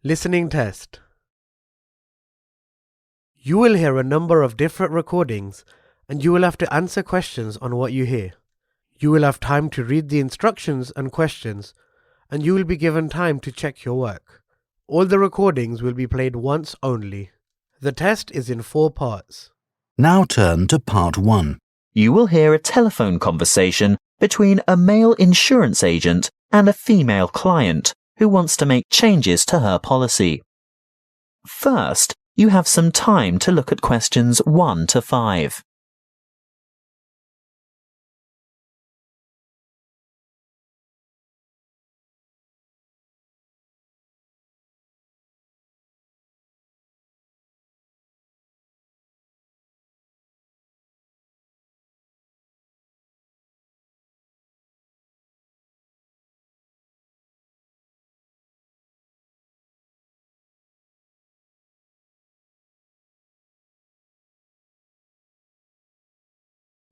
Listening test. You will hear a number of different recordings and you will have to answer questions on what you hear. You will have time to read the instructions and questions and you will be given time to check your work. All the recordings will be played once only. The test is in 4 parts. Now turn to part 1. You will hear a telephone conversation between a male insurance agent and a female client who wants to make changes to her policy. First, you have some time to look at questions 1 to 5.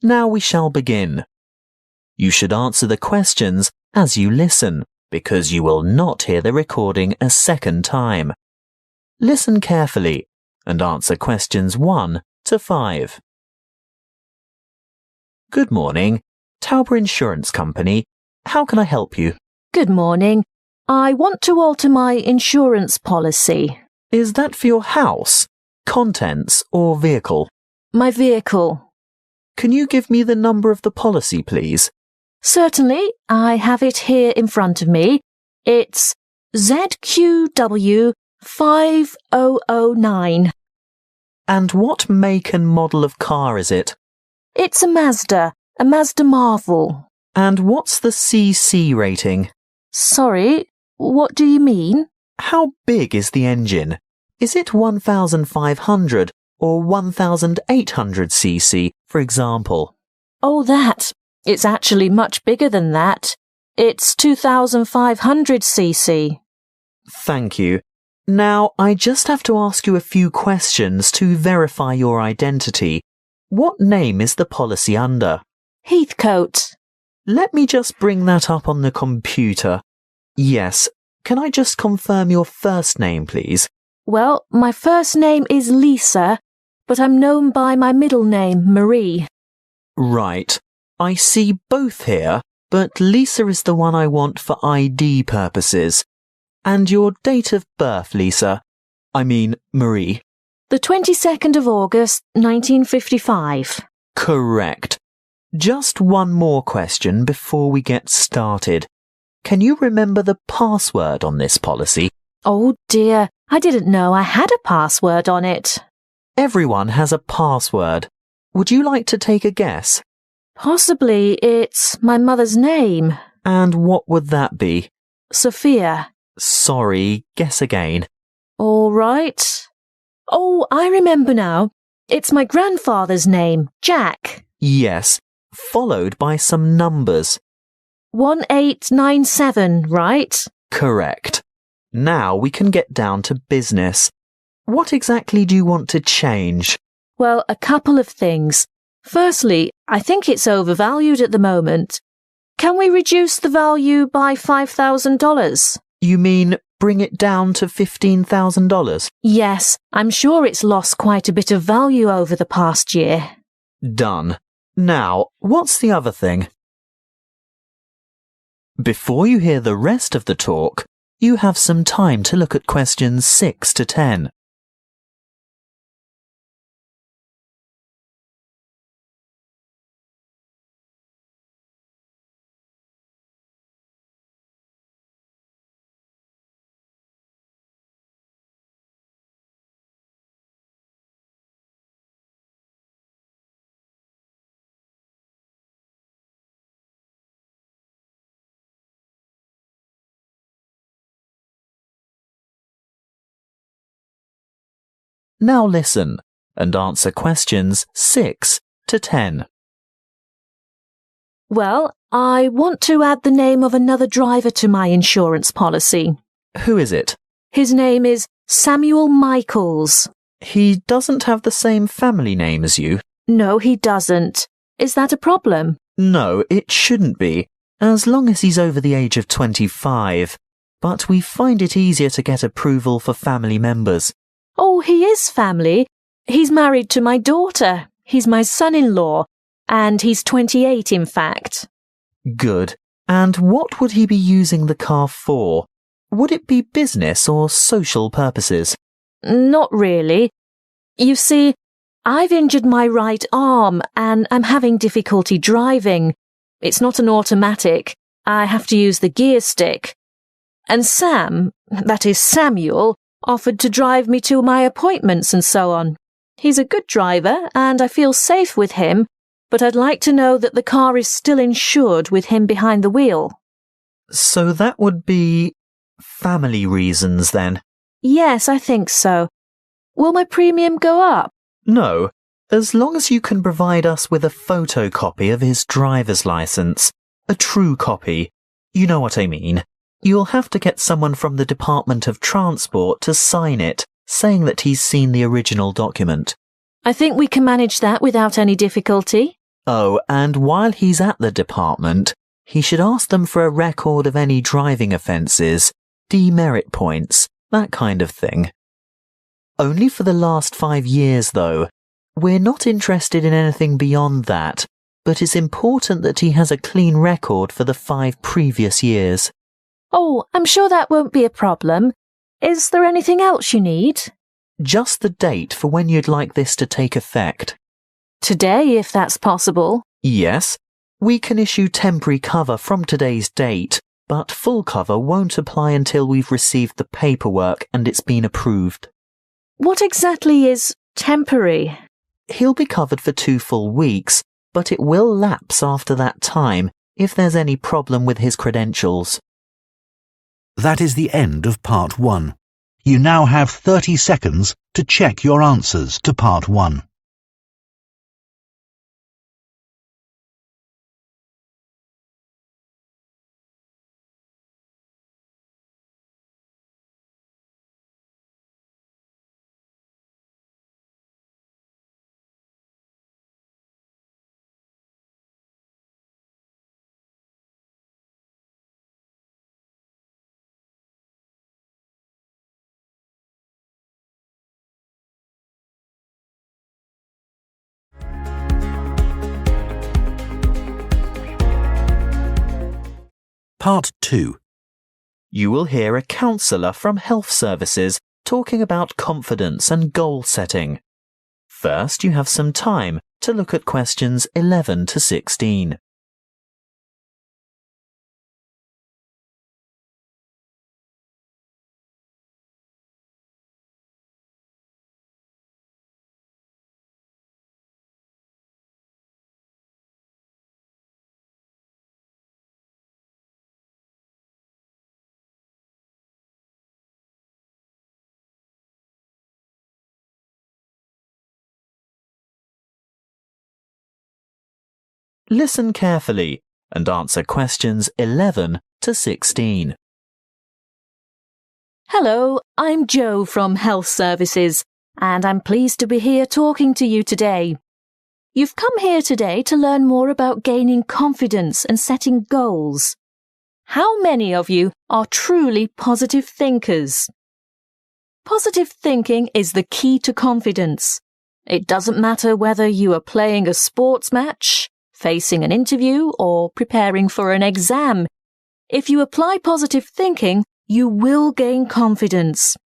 Now we shall begin. You should answer the questions as you listen, because you will not hear the recording a second time. Listen carefully and answer questions 1 to 5. Good morning, Tauber Insurance Company. How can I help you? Good morning. I want to alter my insurance policy. Is that for your house, contents, or vehicle? My vehicle. Can you give me the number of the policy, please? Certainly, I have it here in front of me. It's ZQW 5009. And what make and model of car is it? It's a Mazda Marvel. And what's the CC rating? Sorry, what do you mean? How big is the engine? Is it 1,500 or 1,800 cc, for example? Oh, that. It's actually much bigger than that. It's 2,500 cc. Thank you. Now, I just have to ask you a few questions to verify your identity. What name is the policy under? Heathcote. Let me just bring that up on the computer. Yes. Can I just confirm your first name, please? Well, my first name is Lisa, but I'm known by my middle name, Marie. Right. I see both here, but Lisa is the one I want for ID purposes. And your date of birth, Lisa? I mean, Marie. The 22nd of August, 1955. Correct. Just one more question before we get started. Can you remember the password on this policy? Oh dear, I didn't know I had a password on it. Everyone has a password. Would you like to take a guess? Possibly it's my mother's name. And what would that be? Sophia. Sorry, guess again. All right. Oh, I remember now. It's my grandfather's name, Jack. Yes, followed by some numbers. 1897, right? Correct. Now we can get down to business. What exactly do you want to change? Well, a couple of things. Firstly, I think it's overvalued at the moment. Can we reduce the value by $5,000? You mean bring it down to $15,000? Yes, I'm sure it's lost quite a bit of value over the past year. Done. Now, what's the other thing? Before you hear the rest of the talk, you have some time to look at questions 6 to 10. Now listen and answer questions 6 to 10. Well, I want to add the name of another driver to my insurance policy. Who is it? His name is Samuel Michaels. He doesn't have the same family name as you. No, he doesn't. Is that a problem? No, it shouldn't be, as long as he's over the age of 25. but we find it easier to get approval for family members. Oh, he is family. He's married to my daughter. He's my son-in-law. And he's 28, in fact. Good. And what would he be using the car for? Would it be business or social purposes? Not really. You see, I've injured my right arm and I'm having difficulty driving. It's not an automatic. I have to use the gear stick. And Sam, that is Samuel, offered to drive me to my appointments and so on. He's a good driver and I feel safe with him, but I'd like to know that the car is still insured with him behind the wheel. So that would be family reasons then? Yes, I think so. Will my premium go up? No, as long as you can provide us with a photocopy of his driver's license. A true copy. You know what I mean. You'll have to get someone from the Department of Transport to sign it, saying that he's seen the original document. I think we can manage that without any difficulty. Oh, and while he's at the department, he should ask them for a record of any driving offences, demerit points, that kind of thing. Only for the last 5 years, though. We're not interested in anything beyond that, but it's important that he has a clean record for the 5 previous years. Oh, I'm sure that won't be a problem. Is there anything else you need? Just the date for when you'd like this to take effect. Today, if that's possible. Yes, we can issue temporary cover from today's date, but full cover won't apply until we've received the paperwork and it's been approved. What exactly is temporary? He'll be covered for 2 full weeks, but it will lapse after that time if there's any problem with his credentials. That is the end of Part 1. You now have 30 seconds to check your answers to Part 1. Part 2. You will hear a counsellor from Health Services talking about confidence and goal setting. First, you have some time to look at questions 11 to 16. Listen carefully and answer questions 11 to 16. Hello, I'm Jo from Health Services, and I'm pleased to be here talking to you today. You've come here today to learn more about gaining confidence and setting goals. How many of you are truly positive thinkers? Positive thinking is the key to confidence. It doesn't matter whether you are playing a sports match, facing an interview, or preparing for an exam. If you apply positive thinking, you will gain confidence.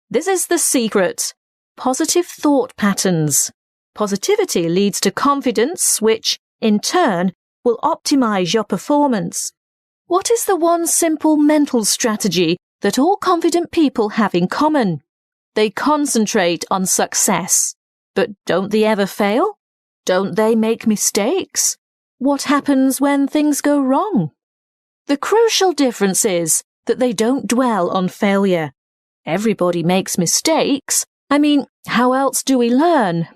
This is the secret. Positive thought patterns. Positivity leads to confidence, which, in turn, will optimize your performance. What is the one simple mental strategy that all confident people have in common? They concentrate on success. But don't they ever fail? Don't they make mistakes? What happens when things go wrong? The crucial difference is that they don't dwell on failure. Everybody makes mistakes. I mean, how else do we learn?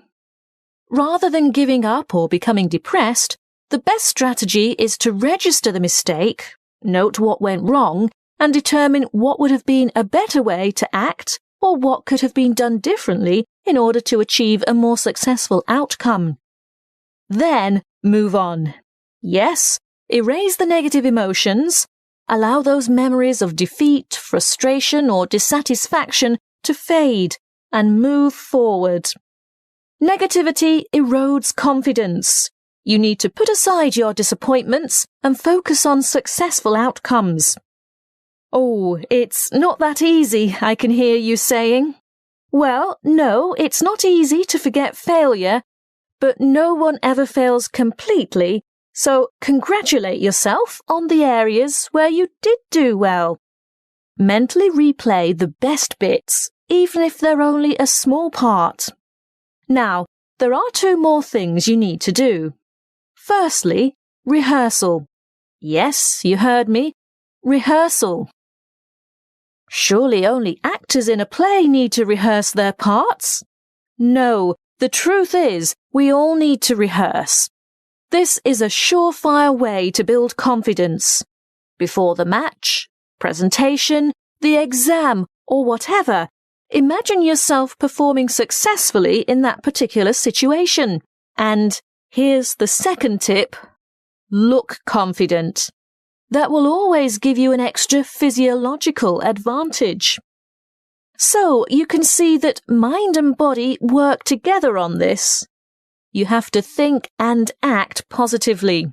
Rather than giving up or becoming depressed, the best strategy is to register the mistake, note what went wrong, and determine what would have been a better way to act or what could have been done differently in order to achieve a more successful outcome. Then move on. Yes, erase the negative emotions, Allow those memories of defeat, frustration, or dissatisfaction to fade and move forward. Negativity erodes confidence. You need to put aside your disappointments and focus on successful outcomes. Oh, it's not that easy, I can hear you saying. Well, no, it's not easy to forget failure, but no one ever fails completely, so congratulate yourself on the areas where you did do well. Mentally replay the best bits, even if they're only a small part. Now, there are 2 more things you need to do. Firstly, rehearsal. Yes, you heard me. Rehearsal. Surely only actors in a play need to rehearse their parts? No, the truth is, we all need to rehearse. This is a surefire way to build confidence. Before the match, presentation, the exam, or whatever, imagine yourself performing successfully in that particular situation. And here's the second tip. Look confident. That will always give you an extra physiological advantage. So you can see that mind and body work together on this. You have to think and act positively.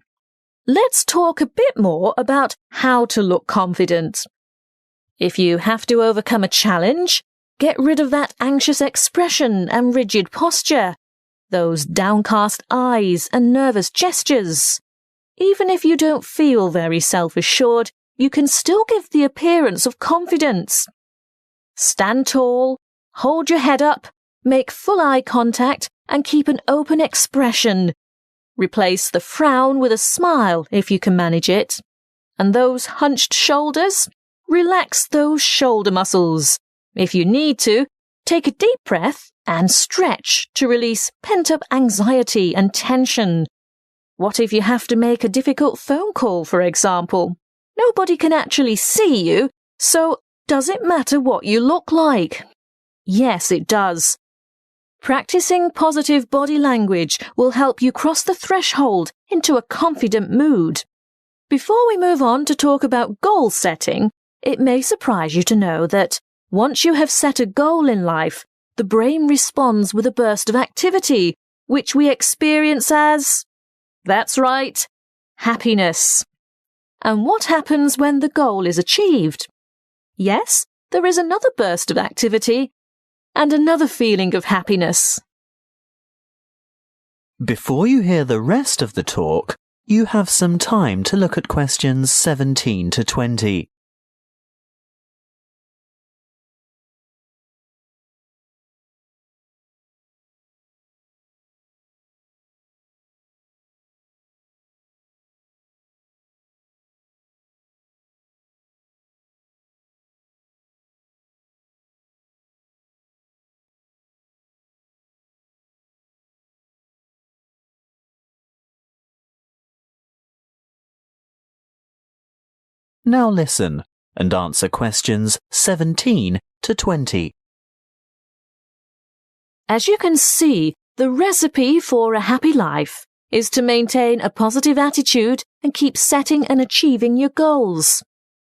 Let's talk a bit more about how to look confident. If you have to overcome a challenge, get rid of that anxious expression and rigid posture, those downcast eyes and nervous gestures. Even if you don't feel very self-assured, you can still give the appearance of confidence. Stand tall, hold your head up, make full eye contact, and keep an open expression. Replace the frown with a smile if you can manage it. And those hunched shoulders? Relax those shoulder muscles. If you need to, take a deep breath and stretch to release pent-up anxiety and tension. What if you have to make a difficult phone call, for example? Nobody can actually see you, so does it matter what you look like? Yes, it does. Practicing positive body language will help you cross the threshold into a confident mood. Before we move on to talk about goal setting, it may surprise you to know that once you have set a goal in life, the brain responds with a burst of activity, which we experience as, that's right, happiness. And what happens when the goal is achieved? Yes, there is another burst of activity and another feeling of happiness. Before you hear the rest of the talk, you have some time to look at questions 17 to 20. Now listen and answer questions 17 to 20. As you can see, the recipe for a happy life is to maintain a positive attitude and keep setting and achieving your goals.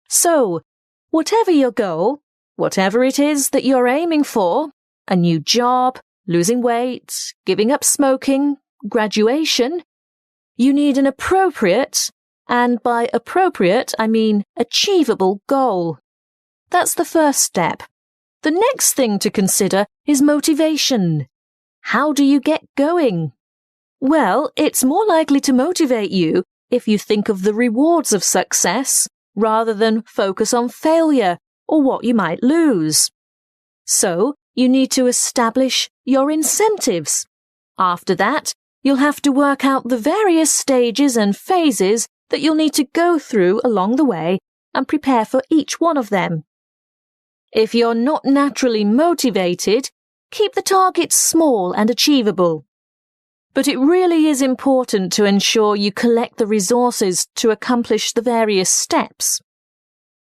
So, whatever your goal, whatever it is that you're aiming for, a new job, losing weight, giving up smoking, graduation, you need an appropriate, and by appropriate I mean achievable goal. That's the first step. The next thing to consider is motivation. How do you get going? Well, it's more likely to motivate you if you think of the rewards of success rather than focus on failure or what you might lose. So, you need to establish your incentives. After that, you'll have to work out the various stages and phases that you'll need to go through along the way and prepare for each one of them. If you're not naturally motivated, keep the targets small and achievable. But it really is important to ensure you collect the resources to accomplish the various steps.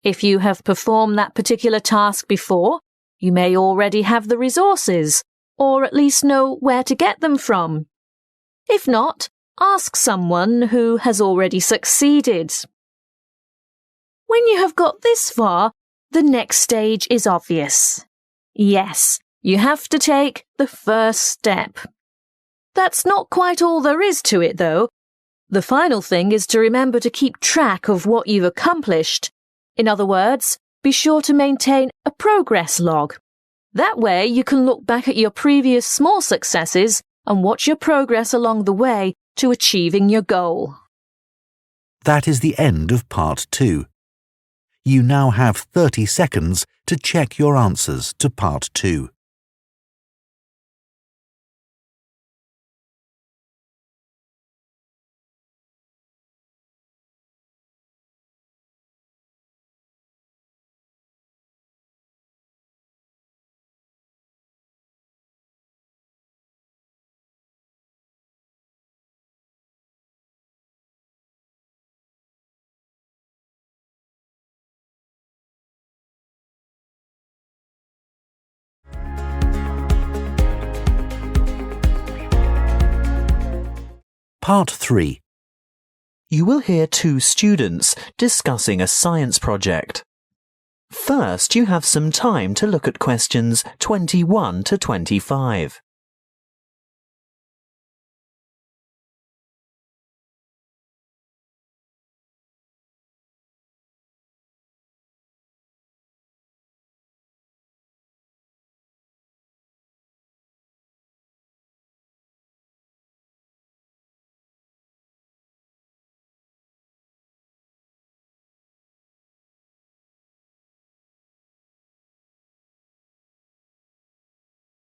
If you have performed that particular task before, you may already have the resources, or at least know where to get them from. If not, ask someone who has already succeeded. When you have got this far, the next stage is obvious. Yes, you have to take the first step. That's not quite all there is to it, though. The final thing is to remember to keep track of what you've accomplished. In other words, be sure to maintain a progress log. That way you can look back at your previous small successes and watch your progress along the way to achieving your goal. That is the end of Part 2. You now have 30 seconds to check your answers to Part 2. Part 3. You will hear two students discussing a science project. First, you have some time to look at questions 21 to 25.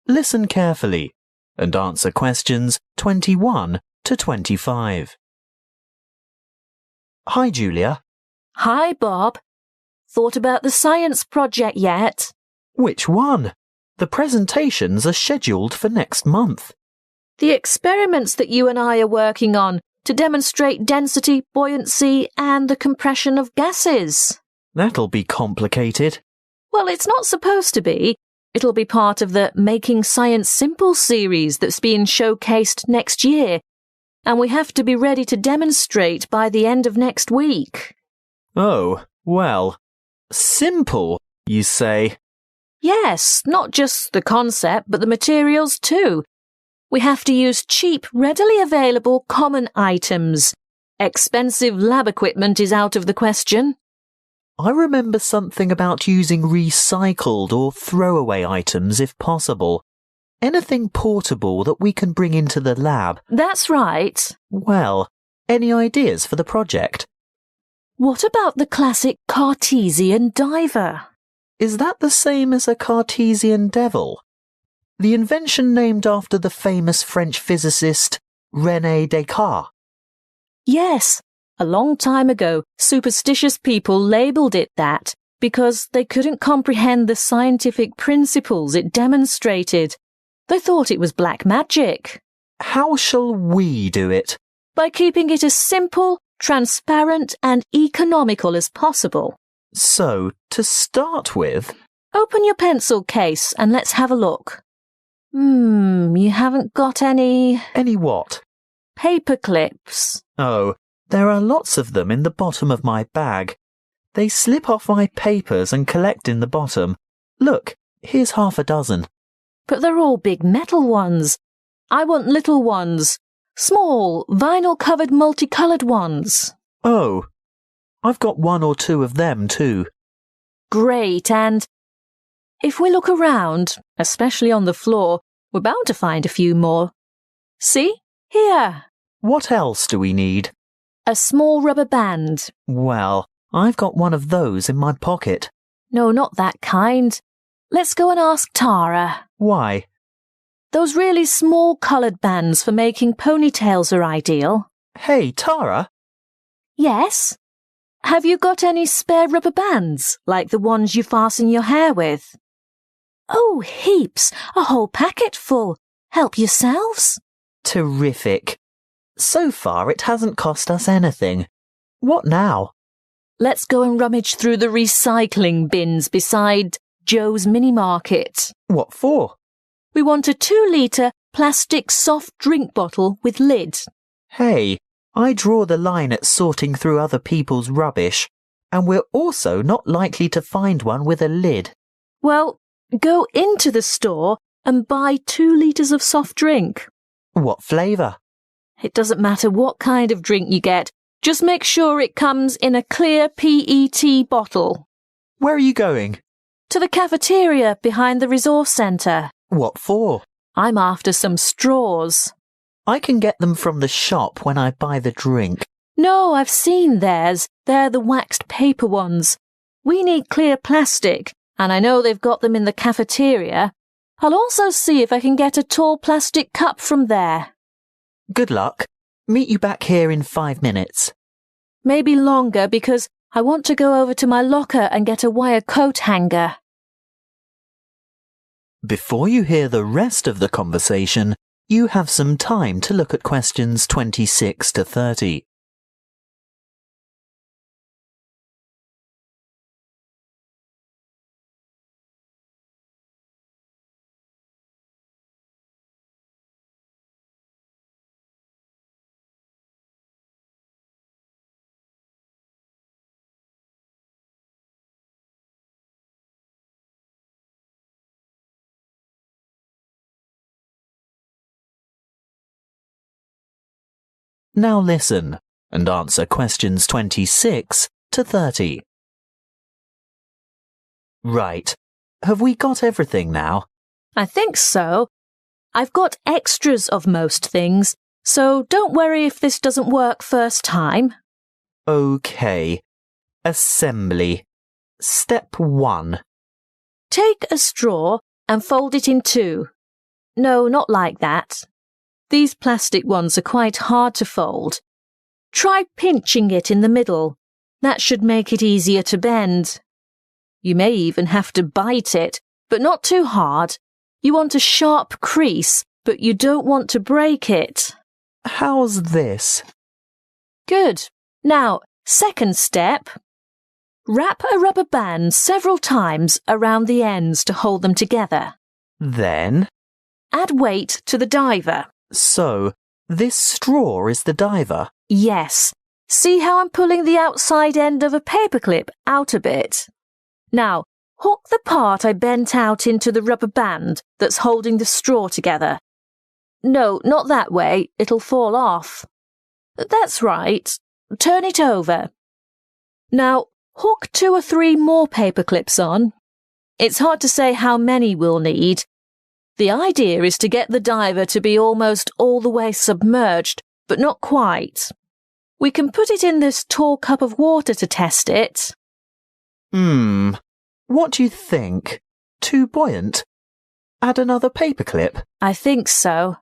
Listen carefully and answer questions 21 to 25. Hi, Julia. Hi, Bob. Thought about the science project yet? Which one? The presentations are scheduled for next month. The experiments that you and I are working on to demonstrate density, buoyancy, and the compression of gases. That'll be complicated. Well, it's not supposed to be. It'll be part of the Making Science Simple series that's being showcased next year, and we have to be ready to demonstrate by the end of next week. Oh, well, simple, you say? Yes, not just the concept, but the materials too. We have to use cheap, readily available common items. Expensive lab equipment is out of the question. I remember something about using recycled or throwaway items if possible. Anything portable that we can bring into the lab. That's right. Well, any ideas for the project? What about the classic Cartesian diver? Is that the same as a Cartesian devil? The invention named after the famous French physicist René Descartes. Yes. A long time ago, superstitious people labelled it that because they couldn't comprehend the scientific principles it demonstrated. They thought it was black magic. How shall we do it? By keeping it as simple, transparent and economical as possible. So, to start with... Open your pencil case and let's have a look. You haven't got any... Any what? Paper clips. Oh, there are lots of them in the bottom of my bag. They slip off my papers and collect in the bottom. Look, here's half a dozen. But they're all big metal ones. I want little ones. Small, vinyl-covered multicoloured ones. Oh, I've got one or two of them too. Great, and if we look around, especially on the floor, we're bound to find a few more. See? Here. What else do we need? A small rubber band. Well, I've got one of those in my pocket. No, not that kind. Let's go and ask Tara. Why? Those really small coloured bands for making ponytails are ideal. Hey, Tara? Yes? Have you got any spare rubber bands, like the ones you fasten your hair with? Oh, heaps. A whole packet full. Help yourselves. Terrific. So far, it hasn't cost us anything. What now? Let's go and rummage through the recycling bins beside Joe's mini market. What for? We want a 2-litre plastic soft drink bottle with lid. Hey, I draw the line at sorting through other people's rubbish. And we're also not likely to find one with a lid. Well, go into the store and buy 2 litres of soft drink. What flavour? It doesn't matter what kind of drink you get. Just make sure it comes in a clear PET bottle. Where are you going? To the cafeteria behind the resource centre. What for? I'm after some straws. I can get them from the shop when I buy the drink. No, I've seen theirs. They're the waxed paper ones. We need clear plastic, and I know they've got them in the cafeteria. I'll also see if I can get a tall plastic cup from there. Good luck. Meet you back here in 5 minutes. Maybe longer because I want to go over to my locker and get a wire coat hanger. Before you hear the rest of the conversation, you have some time to look at questions 26 to 30. Now listen and answer questions 26 to 30. Right. Have we got everything now? I think so. I've got extras of most things, so don't worry if this doesn't work first time. OK. Assembly. Step 1. Take a straw and fold it in 2. No, not like that. These plastic ones are quite hard to fold. Try pinching it in the middle. That should make it easier to bend. You may even have to bite it, but not too hard. You want a sharp crease, but you don't want to break it. How's this? Good. Now, second step. Wrap a rubber band several times around the ends to hold them together. Then? Add weight to the diver. So, this straw is the diver? Yes. See how I'm pulling the outside end of a paperclip out a bit? Now, hook the part I bent out into the rubber band that's holding the straw together. No, not that way. It'll fall off. That's right. Turn it over. Now, hook 2 or 3 more paperclips on. It's hard to say how many we'll need. The idea is to get the diver to be almost all the way submerged, but not quite. We can put it in this tall cup of water to test it. What do you think? Too buoyant? Add another paperclip? I think so.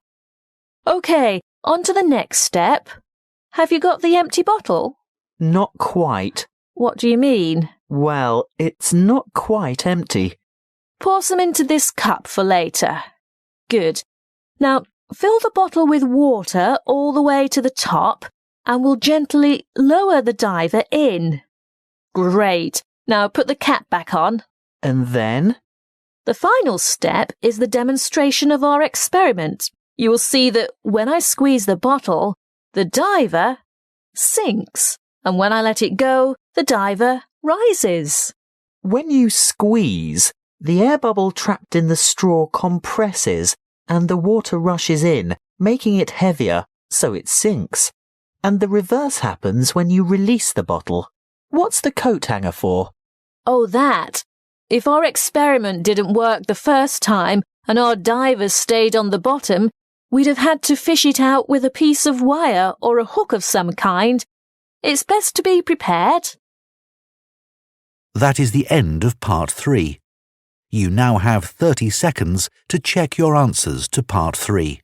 OK, on to the next step. Have you got the empty bottle? Not quite. What do you mean? Well, it's not quite empty. Pour some into this cup for later. Good. Now, fill the bottle with water all the way to the top and we'll gently lower the diver in. Great. Now put the cap back on. And then? The final step is the demonstration of our experiment. You will see that when I squeeze the bottle, the diver sinks, and when I let it go, the diver rises. When you squeeze, the air bubble trapped in the straw compresses and the water rushes in, making it heavier, so it sinks. And the reverse happens when you release the bottle. What's the coat hanger for? Oh, that. If our experiment didn't work the first time and our divers stayed on the bottom, we'd have had to fish it out with a piece of wire or a hook of some kind. It's best to be prepared. That is the end of part 3. You now have 30 seconds to check your answers to part 3.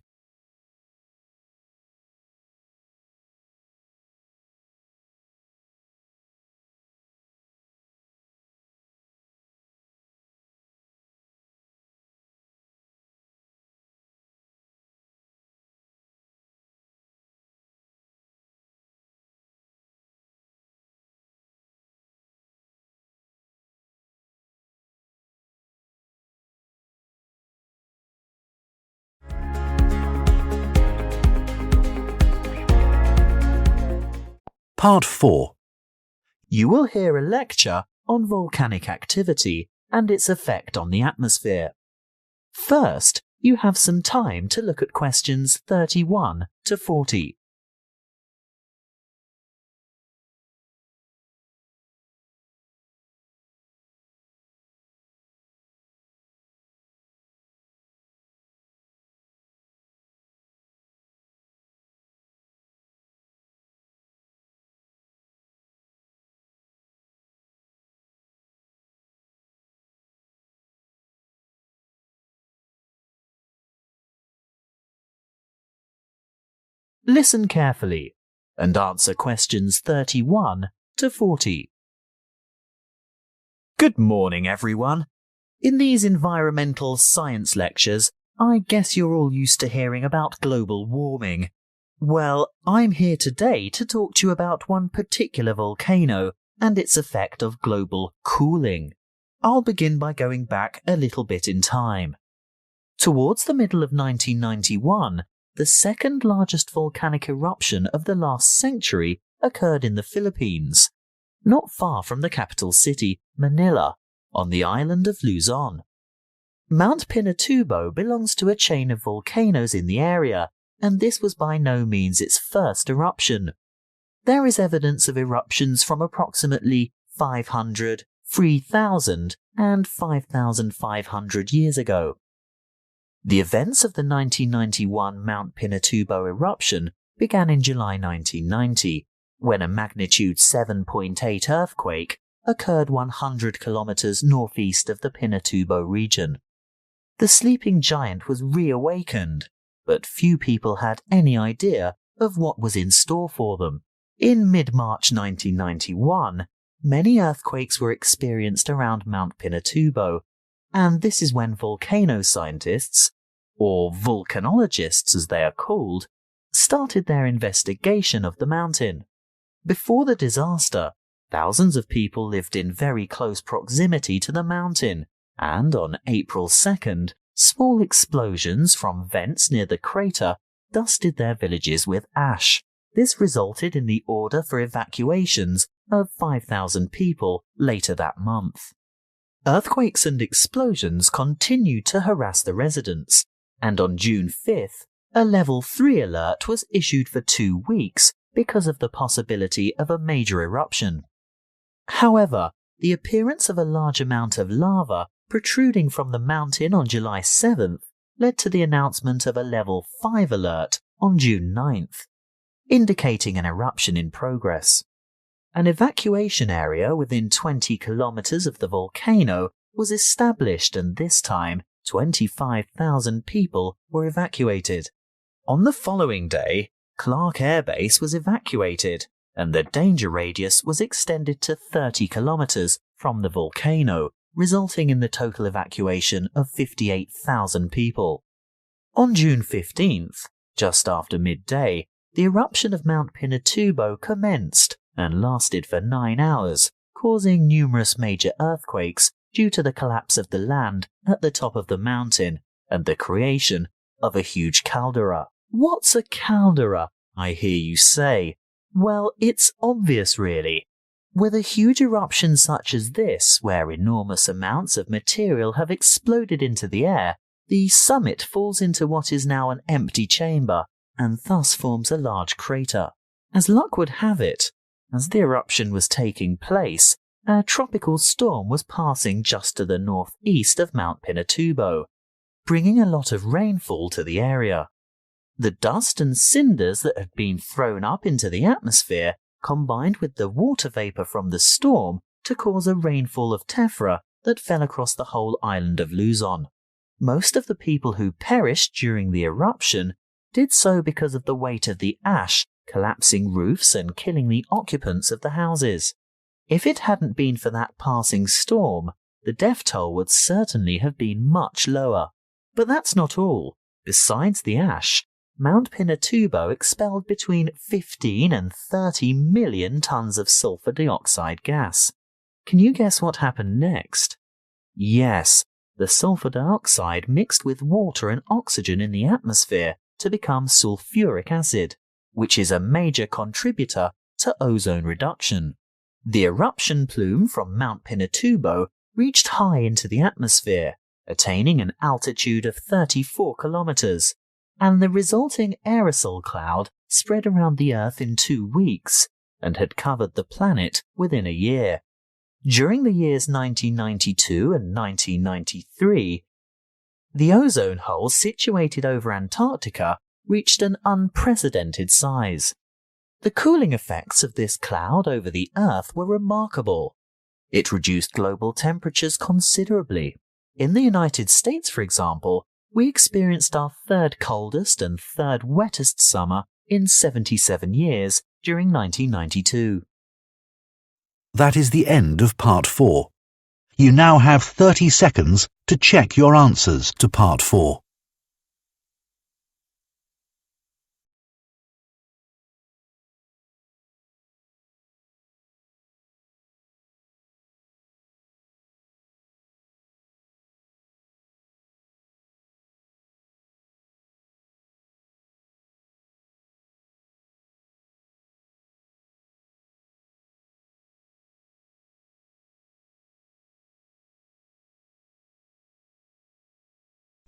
Part 4. You will hear a lecture on volcanic activity and its effect on the atmosphere. First, you have some time to look at questions 31 to 40. Listen carefully and answer questions 31 to 40. Good morning, everyone. In these environmental science lectures, I guess you're all used to hearing about global warming. Well, I'm here today to talk to you about one particular volcano and its effect of global cooling. I'll begin by going back a little bit in time. Towards the middle of 1991, the second largest volcanic eruption of the last century occurred in the Philippines, not far from the capital city, Manila, on the island of Luzon. Mount Pinatubo belongs to a chain of volcanoes in the area, and this was by no means its first eruption. There is evidence of eruptions from approximately 500, 3,000, and 5,500 years ago. The events of the 1991 Mount Pinatubo eruption began in July 1990, when a magnitude 7.8 earthquake occurred 100 kilometers northeast of the Pinatubo region. The sleeping giant was reawakened, but few people had any idea of what was in store for them. In mid-March 1991, many earthquakes were experienced around Mount Pinatubo, and this is when volcano scientists, or volcanologists as they are called, started their investigation of the mountain. Before the disaster, thousands of people lived in very close proximity to the mountain, and on April 2nd, small explosions from vents near the crater dusted their villages with ash. This resulted in the order for evacuations of 5,000 people later that month. Earthquakes and explosions continued to harass the residents, and on June 5th, a Level 3 alert was issued for 2 weeks because of the possibility of a major eruption. However, the appearance of a large amount of lava protruding from the mountain on July 7th led to the announcement of a Level 5 alert on June 9th, indicating an eruption in progress. An evacuation area within 20 kilometers of the volcano was established, and this time 25,000 people were evacuated. On the following day, Clark Air Base was evacuated, and the danger radius was extended to 30 kilometers from the volcano, resulting in the total evacuation of 58,000 people. On June 15th, just after midday, the eruption of Mount Pinatubo commenced and lasted for 9 hours, causing numerous major earthquakes due to the collapse of the land at the top of the mountain and the creation of a huge caldera. What's a caldera, I hear you say? Well, it's obvious really. With a huge eruption such as this, where enormous amounts of material have exploded into the air, the summit falls into what is now an empty chamber, and thus forms a large crater. As luck would have it, as the eruption was taking place, a tropical storm was passing just to the northeast of Mount Pinatubo, bringing a lot of rainfall to the area. The dust and cinders that had been thrown up into the atmosphere combined with the water vapor from the storm to cause a rainfall of tephra that fell across the whole island of Luzon. Most of the people who perished during the eruption did so because of the weight of the ash collapsing roofs and killing the occupants of the houses. If it hadn't been for that passing storm, the death toll would certainly have been much lower. But that's not all. Besides the ash, Mount Pinatubo expelled between 15 and 30 million tons of sulfur dioxide gas. Can you guess what happened next? Yes, the sulfur dioxide mixed with water and oxygen in the atmosphere to become sulfuric acid, which is a major contributor to ozone reduction. The eruption plume from Mount Pinatubo reached high into the atmosphere, attaining an altitude of 34 kilometers, and the resulting aerosol cloud spread around the Earth in 2 weeks and had covered the planet within a year. During the years 1992 and 1993, the ozone hole situated over Antarctica reached an unprecedented size. The cooling effects of this cloud over the Earth were remarkable. It reduced global temperatures considerably. In the United States, for example, we experienced our 3rd coldest and 3rd wettest summer in 77 years during 1992. That is the end of Part 4. You now have 30 seconds to check your answers to Part 4.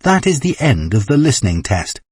That is the end of the listening test.